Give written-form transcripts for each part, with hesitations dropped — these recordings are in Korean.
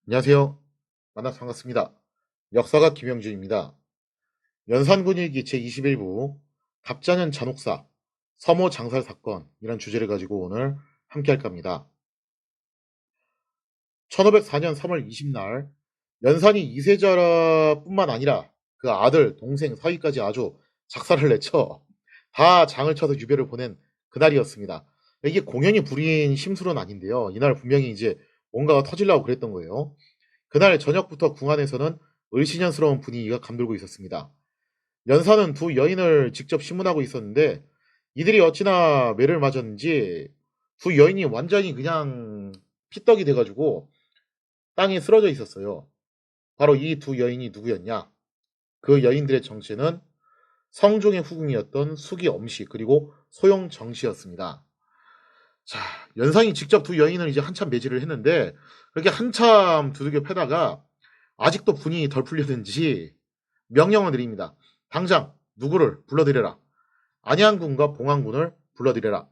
안녕하세요. 만나서 반갑습니다. 역사가 김영준입니다. 연산군일기 제21부 갑자년 잔혹사 서모 장살 사건 이란 주제를 가지고 오늘 함께 할까 합니다. 1504년 3월 20날 연산이 이세자뿐만 아니라 그 아들, 동생, 사위까지 아주 작사를 내쳐 다 장을 쳐서 유배를 보낸 그날이었습니다. 이게 공연이 부린 심술은 아닌데요. 이날 분명히 이제 뭔가가 터지려고 그랬던 거예요. 그날 저녁부터 궁 안에서는 을씨년스러운 분위기가 감돌고 있었습니다. 연사는 두 여인을 직접 심문하고 있었는데 이들이 어찌나 매를 맞았는지 두 여인이 완전히 그냥 피떡이 돼가지고 땅에 쓰러져 있었어요. 바로 이 두 여인이 누구였냐? 그 여인들의 정체는 성종의 후궁이었던 수기 엄씨 그리고 소영 정씨였습니다. 자, 연상이 직접 두 여인을 이제 한참 매질을 했는데 그렇게 한참 두들겨 패다가 아직도 분이 덜 풀렸는지 명령을 드립니다. 당장 누구를 불러들여라. 안양군과 봉안군을 불러들여라.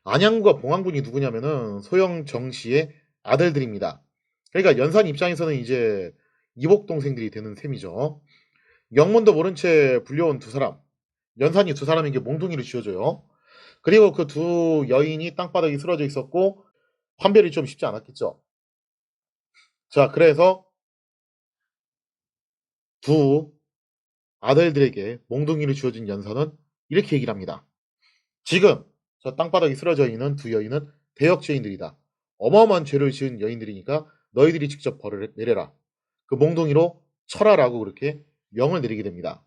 안양군과 봉안군이 누구냐면은 소영 정씨의 아들들입니다. 그러니까 연산 입장에서는 이제 이복 동생들이 되는 셈이죠. 영문도 모른 채 불려온 두 사람. 연산이 두 사람에게 몽둥이를 쥐어줘요. 그리고 그 두 여인이 땅바닥에 쓰러져 있었고 판별이 좀 쉽지 않았겠죠. 자, 그래서 두 아들들에게 몽둥이를 쥐어준 연산은 이렇게 얘기를 합니다. 지금 저 땅바닥에 쓰러져 있는 두 여인은 대역죄인들이다. 어마어마한 죄를 지은 여인들이니까 너희들이 직접 벌을 내려라. 그 몽둥이로 철하라고 그렇게 명을 내리게 됩니다.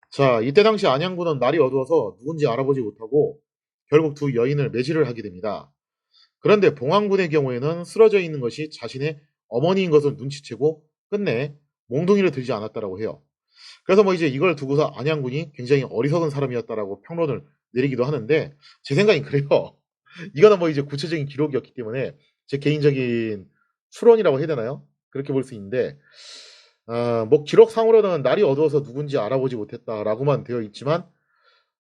자, 이때 당시 안양군은 날이 어두워서 누군지 알아보지 못하고 결국 두 여인을 매질을 하게 됩니다. 그런데 봉황군의 경우에는 쓰러져 있는 것이 자신의 어머니인 것을 눈치채고 끝내 몽둥이를 들지 않았다라고 해요. 그래서 뭐 이제 이걸 두고서 안양군이 굉장히 어리석은 사람이었다라고 평론을 내리기도 하는데 제 생각엔 그래요. 이거는 뭐 이제 구체적인 기록이었기 때문에 제 개인적인 추론이라고 해야 되나요? 그렇게 볼 수 있는데 뭐 기록상으로는 날이 어두워서 누군지 알아보지 못했다라고만 되어 있지만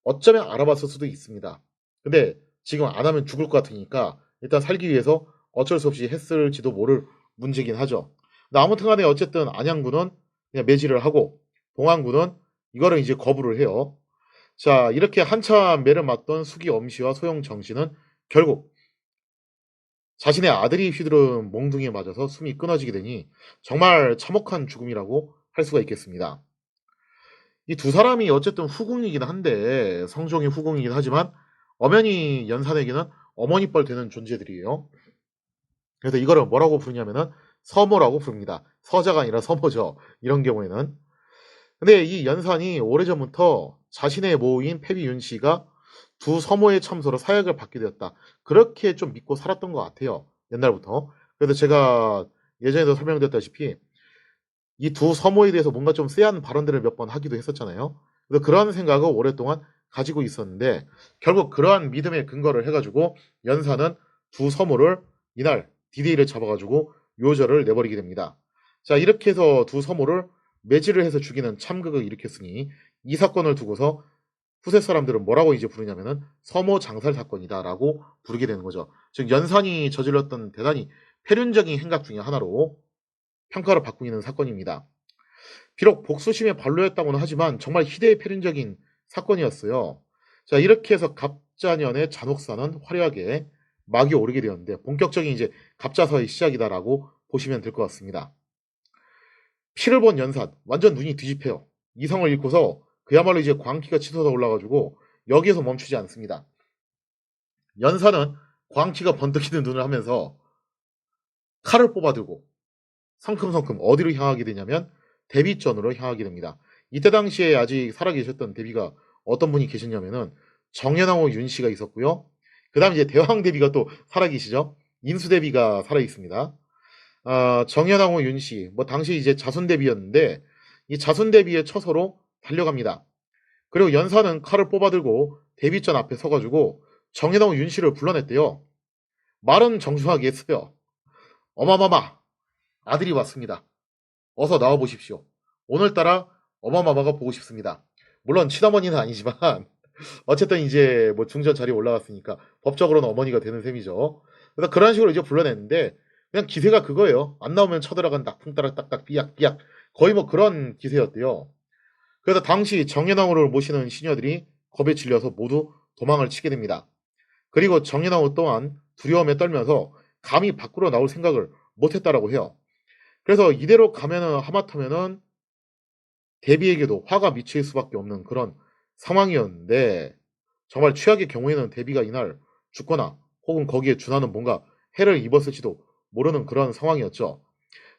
어쩌면 알아봤을 수도 있습니다. 근데 지금 안 하면 죽을 것 같으니까 일단 살기 위해서 어쩔 수 없이 했을지도 모를 문제긴 하죠. 근데 아무튼 간에 어쨌든 안양군은 그냥 매질을 하고 동안군은 이거를 이제 거부를 해요. 자, 이렇게 한참 매를 맞던 수기 엄씨와 소영 정씨는 결국 자신의 아들이 휘두른 몽둥이에 맞아서 숨이 끊어지게 되니 정말 참혹한 죽음이라고 할 수가 있겠습니다. 이 두 사람이 어쨌든 후궁이긴 한데 성종의 후궁이긴 하지만 엄연히 연산에게는 어머니뻘 되는 존재들이에요. 그래서 이거를 뭐라고 부르냐면은 서모라고 부릅니다. 서자가 아니라 서모죠. 이런 경우에는. 근데 이 연산이 오래전부터 자신의 모인 패비윤 씨가 두 서모의 참소로 사약을 받게 되었다. 그렇게 좀 믿고 살았던 것 같아요. 옛날부터. 그래서 제가 예전에도 설명드렸다시피 이 두 서모에 대해서 뭔가 좀 쎄한 발언들을 몇 번 하기도 했었잖아요. 그래서 그런 생각을 오랫동안 가지고 있었는데 결국 그러한 믿음에 근거를 해가지고 연산은 두 서모를 이날 디데이를 잡아가지고 요절을 내버리게 됩니다. 자, 이렇게 해서 두 서모를 매질을 해서 죽이는 참극을 일으켰으니 이 사건을 두고서 후세 사람들은 뭐라고 이제 부르냐면은 서모 장살 사건이다라고 부르게 되는 거죠. 즉 연산이 저질렀던 대단히 폐륜적인 행각 중의 하나로 평가를 받고 있는 사건입니다. 비록 복수심의 발로였다고는 하지만 정말 희대의 폐륜적인 사건이었어요. 자, 이렇게 해서 갑자년의 잔혹사는 화려하게 막이 오르게 되었는데 본격적인 이제 갑자서의 시작이다라고 보시면 될 것 같습니다. 피를 본 연산 완전 눈이 뒤집혀요. 이성을 잃고서 그야말로 이제 광기가 치솟아 올라가지고 여기에서 멈추지 않습니다. 연산은 광기가 번뜩이는 눈을 하면서 칼을 뽑아들고 성큼성큼 어디로 향하게 되냐면 데뷔전으로 향하게 됩니다. 이때 당시에 아직 살아계셨던 데뷔가 어떤 분이 계셨냐면은 정연왕후 윤 씨가 있었고요. 그 다음에 이제 대왕 데뷔가 또 살아계시죠. 인수 데뷔가 살아있습니다. 정연왕후 윤 씨, 뭐 당시 이제 자손 데뷔였는데 이 자손 데뷔의 처서로 달려갑니다. 그리고 연사는 칼을 뽑아들고 데뷔전 앞에 서가지고 정연왕후 윤 씨를 불러냈대요. 말은 정중하게 했어요. 어마마마 아들이 왔습니다. 어서 나와 보십시오. 오늘따라 어마마마가 보고 싶습니다. 물론 친어머니는 아니지만 어쨌든 이제 뭐 중전 자리에 올라갔으니까 법적으로는 어머니가 되는 셈이죠. 그래서 그런 식으로 이제 불러냈는데 그냥 기세가 그거예요. 안 나오면 쳐들어간 낙풍따라 딱딱 삐약삐약 거의 뭐 그런 기세였대요. 그래서 당시 정연왕후를 모시는 시녀들이 겁에 질려서 모두 도망을 치게 됩니다. 그리고 정연왕후 또한 두려움에 떨면서 감히 밖으로 나올 생각을 못했다라고 해요. 그래서 이대로 가면은 하마터면은 대비에게도 화가 미칠 수밖에 없는 그런 상황이었는데 정말 최악의 경우에는 대비가 이날 죽거나 혹은 거기에 준하는 뭔가 해를 입었을지도 모르는 그런 상황이었죠.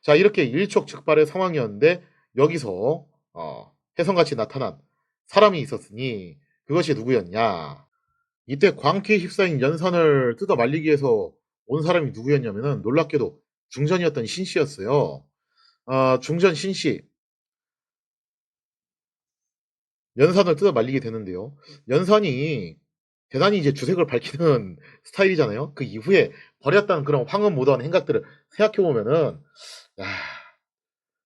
자, 이렇게 일촉즉발의 상황이었는데 여기서 혜성같이 나타난 사람이 있었으니 그것이 누구였냐? 이때 광기에 휩싸인 연산을 뜯어 말리기 위해서 온 사람이 누구였냐면은 놀랍게도 중전이었던 신씨였어요. 중전 신씨 연산을 뜯어 말리게 되는데요. 연산이 대단히 이제 주색을 밝히는 스타일이잖아요. 그 이후에 벌였던 그런 황홀무도한 행각들을 생각해 보면은 야,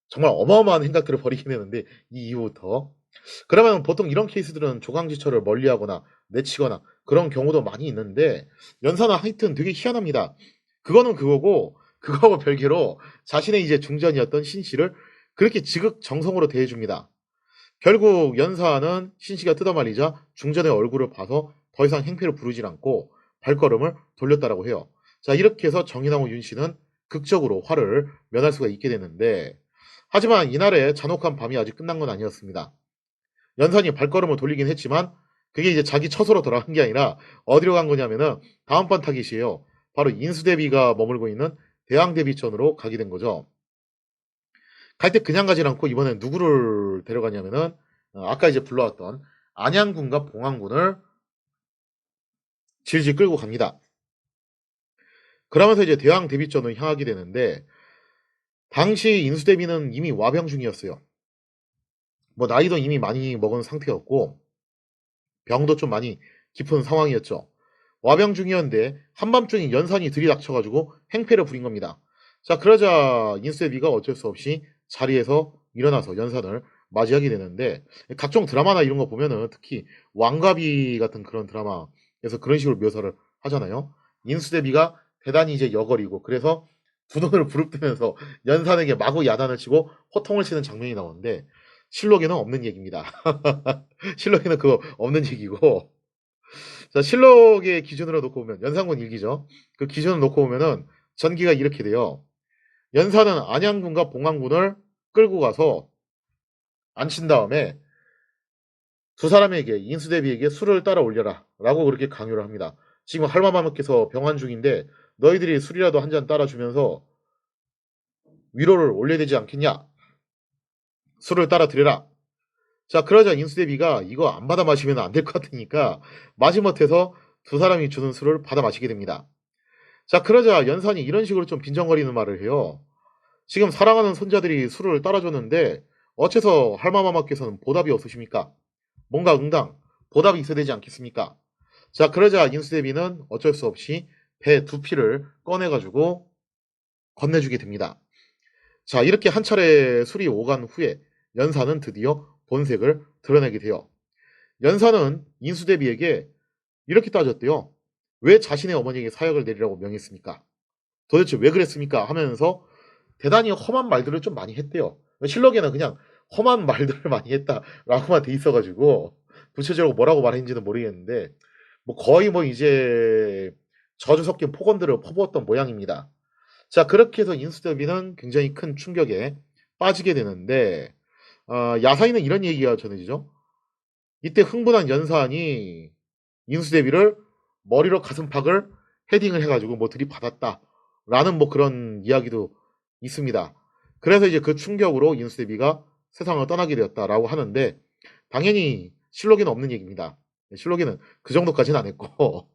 정말 어마어마한 행각들을 벌이긴 했는데 이 이후부터 그러면 보통 이런 케이스들은 조강지처를 멀리하거나 내치거나 그런 경우도 많이 있는데 연산은 하여튼 되게 희한합니다. 그거는 그거고 그거하고 별개로 자신의 이제 중전이었던 신씨를 그렇게 지극정성으로 대해줍니다. 결국 연사는 신씨가 뜯어말리자 중전의 얼굴을 봐서 더 이상 행패를 부르질 않고 발걸음을 돌렸다라고 해요. 자, 이렇게 해서 정인왕후 윤씨는 극적으로 화를 면할 수가 있게 됐는데 하지만 이날의 잔혹한 밤이 아직 끝난 건 아니었습니다. 연산이 발걸음을 돌리긴 했지만 그게 이제 자기 처소로 돌아간 게 아니라 어디로 간 거냐면은 다음번 타깃이에요. 바로 인수대비가 머물고 있는 대왕대비천으로 가게 된 거죠. 갈 때 그냥 가지 않고 이번엔 누구를 데려가냐면은 아까 이제 불러왔던 안양군과 봉안군을 질질 끌고 갑니다. 그러면서 이제 대왕대비천을 향하게 되는데 당시 인수대비는 이미 와병 중이었어요. 뭐 나이도 이미 많이 먹은 상태였고 병도 좀 많이 깊은 상황이었죠. 와병 중이었는데 한밤중에 연산이 들이닥쳐가지고 행패를 부린 겁니다. 자, 그러자 인수대비가 어쩔 수 없이 자리에서 일어나서 연산을 맞이하게 되는데 각종 드라마나 이런 거 보면은 특히 왕가비 같은 그런 드라마에서 그런 식으로 묘사를 하잖아요. 인수대비가 대단히 이제 여걸이고 그래서 두 눈을 부릅뜨면서 연산에게 마구 야단을 치고 호통을 치는 장면이 나오는데 실록에는 없는 얘기입니다. 실록에는 그거 없는 얘기고 자, 실록의 기준으로 놓고 보면 연산군 일기죠. 그 기준을 놓고 보면은 전기가 이렇게 돼요. 연산은 안양군과 봉안군을 끌고 가서 앉힌 다음에 두 사람에게 인수대비에게 술을 따라 올려라 라고 그렇게 강요를 합니다. 지금 할마마마께서 병환 중인데 너희들이 술이라도 한 잔 따라주면서 위로를 올려야 되지 않겠냐? 술을 따라 드려라. 자, 그러자 인수대비가 이거 안 받아 마시면 안 될 것 같으니까 마지못해서 두 사람이 주는 술을 받아 마시게 됩니다. 자, 그러자 연산이 이런 식으로 좀 빈정거리는 말을 해요. 지금 사랑하는 손자들이 술을 따라줬는데 어째서 할마마마께서는 보답이 없으십니까? 뭔가 응당 보답이 있어야 되지 않겠습니까? 자, 그러자 인수대비는 어쩔 수 없이 배 두 피를 꺼내가지고 건네주게 됩니다. 자, 이렇게 한 차례 술이 오간 후에 연산은 드디어 본색을 드러내게 돼요. 연산은 인수대비에게 이렇게 따졌대요. 왜 자신의 어머니에게 사약을 내리라고 명했습니까? 도대체 왜 그랬습니까? 하면서 대단히 험한 말들을 좀 많이 했대요. 실록에는 그냥 험한 말들을 많이 했다라고만 돼 있어가지고 구체적으로 뭐라고 말했는지는 모르겠는데 뭐 거의 뭐 이제 저주 섞인 폭언들을 퍼부었던 모양입니다. 자, 그렇게 해서 인수대비는 굉장히 큰 충격에 빠지게 되는데 야사이는 이런 얘기가 전해지죠. 이때 흥분한 연산이 인수대비를 머리로 가슴팍을 헤딩을 해가지고 뭐 들이받았다라는 뭐 그런 이야기도 있습니다. 그래서 이제 그 충격으로 인수대비가 세상을 떠나게 되었다라고 하는데 당연히 실록에는 없는 얘기입니다. 실록에는 그 정도까지는 안 했고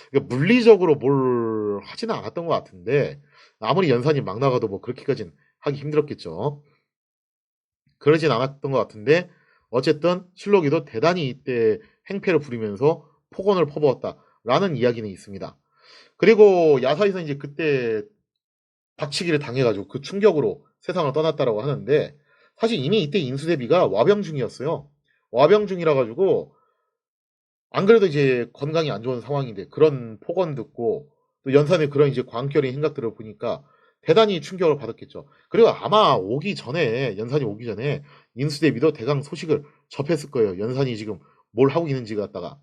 그러니까 물리적으로 뭘 하지는 않았던 것 같은데 아무리 연산이 막 나가도 뭐 그렇게까지는 하기 힘들었겠죠. 그러진 않았던 것 같은데 어쨌든 실록이도 대단히 이때 행패를 부리면서 폭언을 퍼부었다라는 이야기는 있습니다. 그리고 야사에서 이제 그때 박치기를 당해가지고 그 충격으로 세상을 떠났다라고 하는데 사실 이미 이때 인수대비가 와병 중이었어요. 와병 중이라 가지고 안 그래도 이제 건강이 안 좋은 상황인데 그런 폭언 듣고 또 연산의 그런 이제 광결인 행각들을 보니까 대단히 충격을 받았겠죠. 그리고 아마 오기 전에 연산이 오기 전에 인수대비도 대강 소식을 접했을 거예요. 연산이 지금 뭘 하고 있는지 갖다가.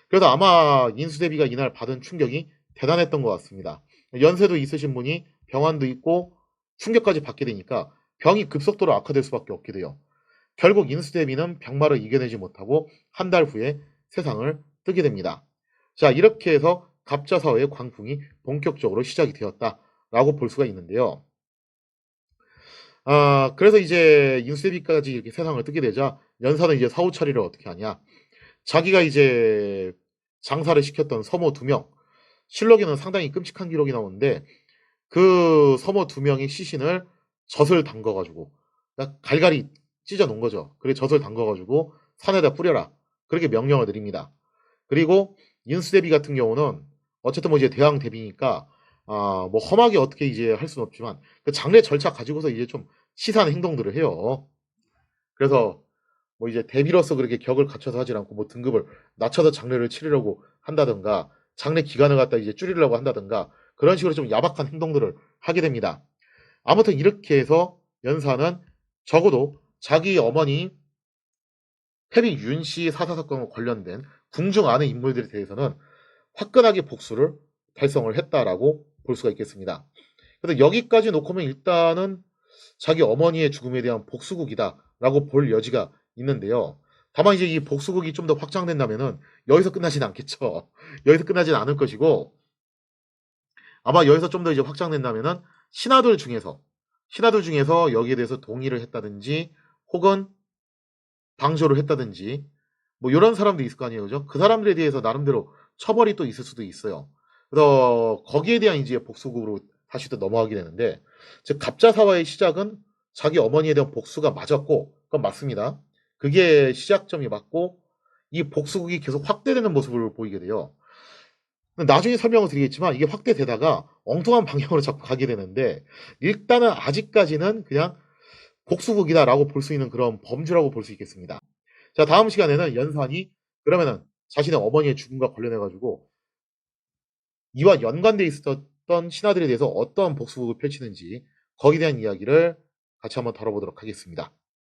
그래서 아마 인수대비가 이날 받은 충격이 대단했던 것 같습니다. 연세도 있으신 분이 병환도 있고 충격까지 받게 되니까 병이 급속도로 악화될 수밖에 없게 돼요. 결국 인수대비는 병마를 이겨내지 못하고 한 달 후에 세상을 뜨게 됩니다. 자, 이렇게 해서 갑자사화의 광풍이 본격적으로 시작이 되었다라고 볼 수가 있는데요. 그래서 이제 인수대비까지 이렇게 세상을 뜨게 되자 연사는 이제 사후 처리를 어떻게 하냐. 자기가 이제 장사를 시켰던 서모 2명, 실록에는 상당히 끔찍한 기록이 나오는데 그 서모 2명의 시신을 젖을 담가 가지고 그러니까 갈갈이 찢어 놓은 거죠. 그리고 젖을 담가 가지고 산에다 뿌려라. 그렇게 명령을 내립니다. 그리고 인수대비 같은 경우는 어쨌든 뭐 이제 대왕 대비니까 뭐 험하게 어떻게 이제 할 수는 없지만 그 장례 절차 가지고서 이제 좀 치사한 행동들을 해요. 그래서 뭐 이제 대비로서 그렇게 격을 갖춰서 하질 않고 뭐 등급을 낮춰서 장례를 치르려고 한다든가 장례 기간을 갖다 이제 줄이려고 한다든가 그런 식으로 좀 야박한 행동들을 하게 됩니다. 아무튼 이렇게 해서 연사는 적어도 자기 어머니 태비 윤씨 사사 사건과 관련된 궁중 안의 인물들에 대해서는 화끈하게 복수를 달성을 했다라고 볼 수가 있겠습니다. 그래서 여기까지 놓고는 일단은 자기 어머니의 죽음에 대한 복수극이다라고 볼 여지가 있는데요. 다만 이제 이 복수극이 좀 더 확장된다면은 여기서 끝나진 않겠죠. 여기서 끝나진 않을 것이고 아마 여기서 좀 더 이제 확장된다면은 신하들 중에서 여기에 대해서 동의를 했다든지 혹은 방조를 했다든지 뭐 요런 사람도 있을 거 아니에요. 그죠? 그 사람들에 대해서 나름대로 처벌이 또 있을 수도 있어요. 그래서 거기에 대한 이제 복수극으로 다시 또 넘어가게 되는데 즉 갑자사화의 시작은 자기 어머니에 대한 복수가 맞았고 그건 맞습니다. 그게 시작점이 맞고 이 복수극이 계속 확대되는 모습을 보이게 돼요. 나중에 설명을 드리겠지만 이게 확대되다가 엉뚱한 방향으로 자꾸 가게 되는데 일단은 아직까지는 그냥 복수극이다라고 볼 수 있는 그런 범주라고 볼 수 있겠습니다. 자, 다음 시간에는 연산이 그러면은 자신의 어머니의 죽음과 관련해 가지고 이와 연관돼 있었던 신하들에 대해서 어떤 복수극을 펼치는지 거기에 대한 이야기를 같이 한번 다뤄보도록 하겠습니다.